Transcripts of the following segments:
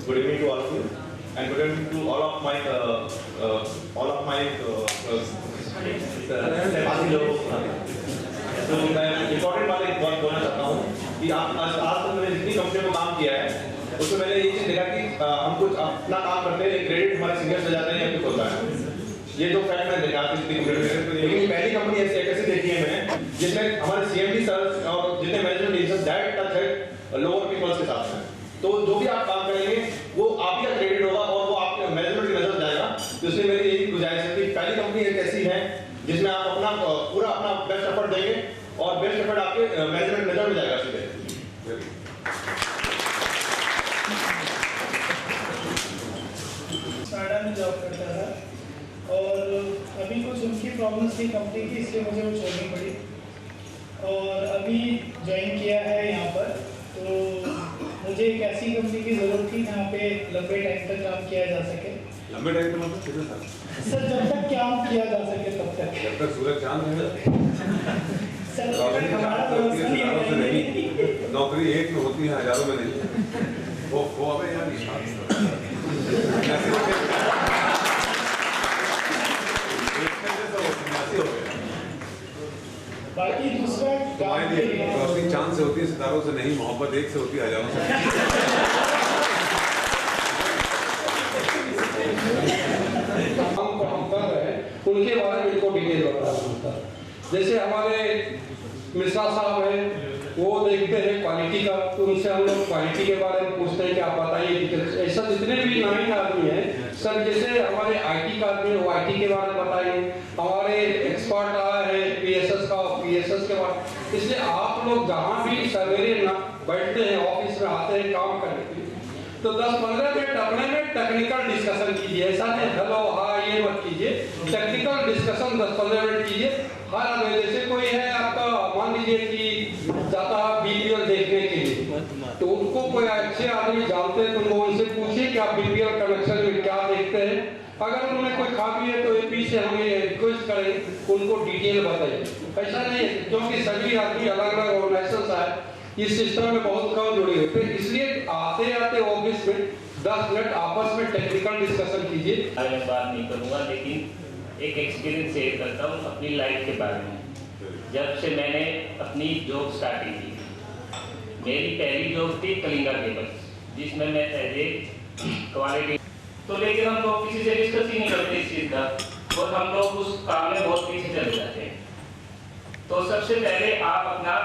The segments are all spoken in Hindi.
Good evening to all of you, and good evening to all of my साथी लोगों को। तो मैं इम्पोर्टेंट बात एक बात बोलना चाहता हूँ कि आज तक मैंने जितनी कंपनियों में काम किया है उसमें मैंने ये चीज़ देखा कि हम कुछ अपना काम करते हैं, क्रेडिट हमारे सीनियर से जाते हैं या कुछ होता है। ये तो फैक्ट मैंने देखा जितनी कंपनी, लेकिन पहली कंपनी ऐसी देखी है मैंने जिसमें हमारे CMD सर और जितने मैनेजमेंट डिसीजन डायरेक्ट टच है लोअर पीपल्स के साथ में। तो जो भी आप काम करेंगे वो आप ही का क्रेडिट होगा और वो आपके मैनेजमेंट की नजर जाएगा। तो इसलिए मेरी यही गुजारिश है कि पहली कंपनी एक ऐसी है जिसमें आप अपना पूरा अपना बेस्ट एफर्ट देंगे और बेस्ट एफर्ट आपके मैनेजमेंट नजर में जाएगा सीधे। नोएडा में जॉब करता था और अभी कुछ उनकी प्रॉब्लम्स थी कंपनी की, इसलिए मुझे वो छोड़नी पड़ी और अभी ज्वाइन किया है यहाँ पर। तो मुझे एक ऐसी कंपनी की ज़रूरत थी जहाँ पे लंबे टाइम तक काम किया जा सके। लंबे टाइम तक मतलब कितने साल? सर जब तक काम किया जा सके तब तक। जब तक सूरज चांद है। सर हमारा नहीं, नौकरी एक में होती है, हजारों में नहीं। वो अबे यार बाकी दूसरा रोशनी चांद से होती है, सितारों से नहीं। मोहब्बत एक से होती है, हजारों से। हम कर रहे हैं उनके बारे में इनको डिटेल बताना होता है। जैसे हमारे मिश्रा साहब हैं, वो देखते हैं क्वालिटी का, तो उनसे हम लोग क्वालिटी के बारे में पूछते हैं कि आप बताइए डिटेल्स। ऐसा जितने भी नवीन आदमी हैं सर, जैसे हमारे IT का आदमी है वो IT के बारे में बताइए, हमारे एक्सपर्ट आया है PSS का PSS के बारे। इसलिए आप लोग जहाँ भी सवेरे बैठते हैं, ऑफिस में आते हैं काम करने के लिए, तो 10-15 मिनट अपने में टेक्निकल डिस्कशन कीजिए। ऐसा नहीं हेलो हाँ ये मत कीजिए, टेक्निकल डिस्कशन 10-15 मिनट कीजिए। हर आदमी जैसे कोई है आपका, मान लीजिए कि जाता है BPL देखने के लिए, तो उनको कोई अच्छे आदमी जानते हैं तो उनको उनसे पूछिए कि आप BPL कनेक्शन में क्या देखते हैं। अगर उन्होंने कोई खामी है तो AP से हमें रिक्वेस्ट करें, उनको डिटेल बताइए। ऐसा नहीं है क्योंकि सभी आदमी अलग अलग ऑर्गेनाइजेशन आए, इस सिस्टम में बहुत कम जुड़े होते हैं। इसलिए आते आते ऑफिस में 10 मिनट आपस में टेक्निकल डिस्कशन कीजिए। मैं बात नहीं करूँगा, लेकिन एक एक्सपीरियंस शेयर करता हूँ अपनी लाइफ के बारे में। जब से मैंने अपनी जॉब स्टार्टिंग की, मेरी पहली जॉब थी कलिंगा केबल्स, जिसमें मैं एज ए क्वालिटी, तो लेकिन हम लोग किसी से डिस्कस ही नहीं करते इस चीज़ का, और हम लोग उस काम में बहुत पीछे चले जाते हैं। तो सबसे पहले आप अपना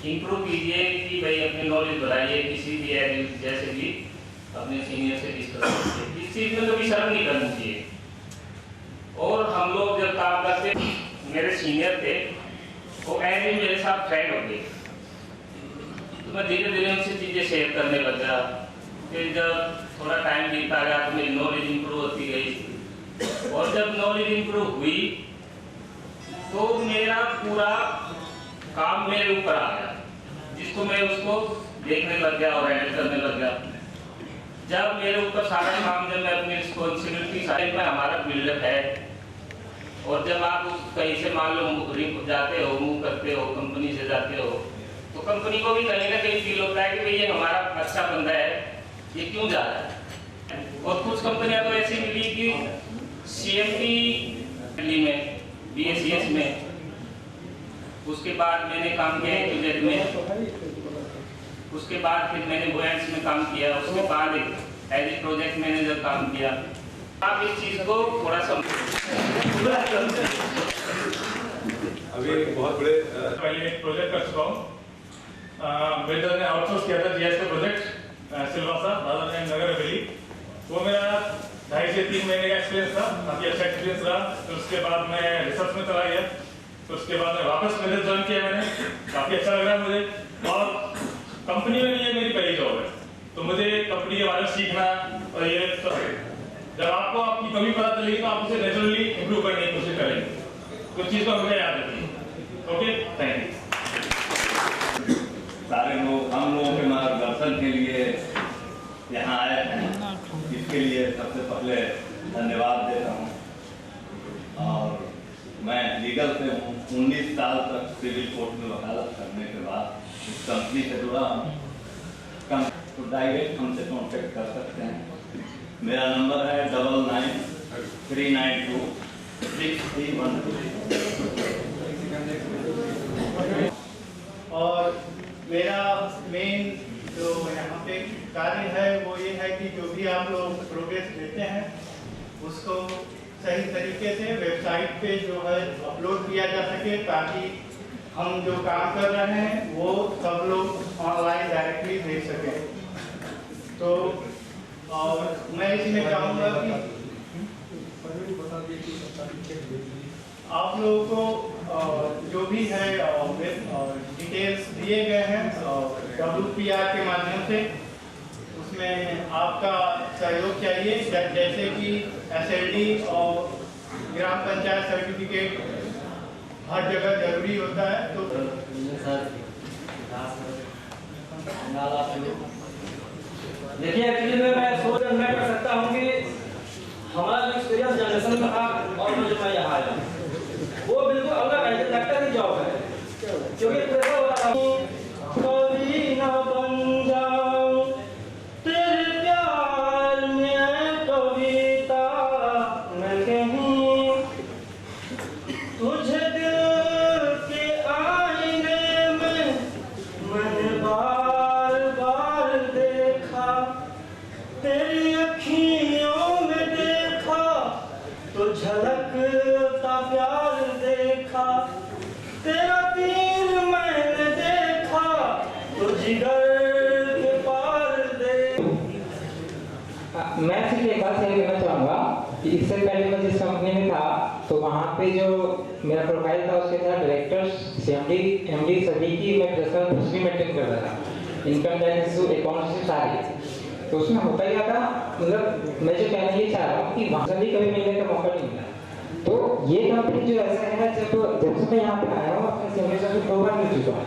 इम्प्रूव कीजिए कि भाई अपनी नॉलेज बढ़ाइए, किसी भी जैसे भी अपने सीनियर से डिस्कस कीजिए। इस चीज़ में कभी शर्म नहीं करनी चाहिए। और हम लोग जब काम करते, मेरे सीनियर थे वो ऐसे ही मेरे साथ फ्रेंड हो गए, तो मैं धीरे धीरे उनसे चीज़ें शेयर करने लगा। फिर जब थोड़ा टाइम बीतता गया तो मेरी नॉलेज इम्प्रूव होती गई, और जब नॉलेज इम्प्रूव हुई तो मेरा पूरा काम मेरे ऊपर आ गया, जिसको मैं उसको देखने लग गया और हैंडल करने लग गया। जब मेरे ऊपर सारा काम, जब मैं अपनी रिस्पॉन्सिबिलिटी साइड में, हमारा बिल्डअप है, और जब आप कहीं से मान लो जाते हो, मूव करते हो, कंपनी से जाते हो, तो कंपनी को भी कहीं ना कहीं फील होता है कि भाई ये हमारा अच्छा बंदा है, ये क्यों जा रहा है। और कुछ कंपनियां तो ऐसी मिली कि CMD में, BACS में, उसके बाद मैंने काम किया QZ में, उसके बाद फिर मैंने बुएंट्स में काम किया, उसके बाद एज ए प्रोजेक्ट मैनेजर काम किया। आप इस चीज़ को थोड़ा अभी बहुत बड़े पहले एक प्रोजेक्ट कर चुका हूँ। वेदर ने आउटसोर्स किया था GIS का प्रोजेक्ट सिलवासा दादा नगर हवेली। वो मेरा 2.5 से 3 महीने का एक्सपीरियंस था, काफ़ी अच्छा एक्सपीरियंस रहा। फिर उसके बाद मैं रिसर्च में चला गया, फिर उसके बाद मैं वापस मैंने ज्वाइन किया, मैंने काफ़ी अच्छा लग रहा है मुझे। और कंपनी में ये मेरी पहली जॉब है, तो मुझे कंपनी के बारे में सीखना, और ये जब आपको आपकी कमी पता चलेगी तो आप उसे नेचुरली इम्प्रूव करने की कोशिश करेंगे। कुछ चीज़ को हमें याद रखिए। Okay, thank you. सारे लोग हम लोगों के मार्गदर्शन के लिए यहाँ आए हैं, इसके लिए सबसे पहले धन्यवाद देता हूँ। और मैं लीगल से हूँ, 19 साल तक सिविल कोर्ट में वकालत करने के बाद इस कंपनी से जुड़ा हूँ। तो डायरेक्ट हमसे कांटेक्ट कर सकते हैं। मेरा नंबर है 99393631। और मेरा मेन जो यहाँ पे कार्य है वो ये है कि जो भी आप लोग प्रोग्रेस देते हैं उसको सही तरीके से वेबसाइट पे जो है अपलोड किया जा सके, ताकि हम जो काम कर रहे हैं वो सब लोग ऑनलाइन डायरेक्टली देख सकें। तो और मैं इसमें चाहूँगा कि आप लोगों को जो भी है डिटेल्स दिए गए हैं WPR के माध्यम से, उसमें आपका सहयोग चाहिए। जैसे कि SLD और ग्राम पंचायत सर्टिफिकेट हर जगह जरूरी होता है। तो देखिए, एक्चुअली मैं सोच मैं कर सकता हूँ कि हमारा जो एक्सपीरियंस जनरेशन में था और जो मैं यहाँ आया वो बिल्कुल अलग है, लगता है जॉब है, क्योंकि प्रेशर हो रहा था। कभी ना बन जाऊं तेरे प्यार में कविता मैं कहीं, तुझे दिल के आईने में मैंने बार बार देखा, तेरी अखियों में देखा तो झलकता प्यार देखा, तेरा तीर मैंने देखा तो जिगर के पार मैं सिर्फ एक बात शेयर करना चाहूँगा कि इससे पहले मैं जिस कंपनी में था तो वहाँ पे जो मेरा प्रोफाइल था उसके साथ डायरेक्टर्स, एमडी सभी की मैं पर्सनल हिस्ट्री मेंटेन करता था, इनकम टैक्स अकाउंट्स सारी। तो उसमें होता क्या था, मतलब मैं जो कहना ये चाह रहा हूँ कि वहाँ से भी कभी मिलने का मौका नहीं मिला। तो ये कंपनी जो ऐसा है ना, जब से मैं यहाँ पे आया हूँ अपने सीनियर से 2 बार मिल चुका हूँ।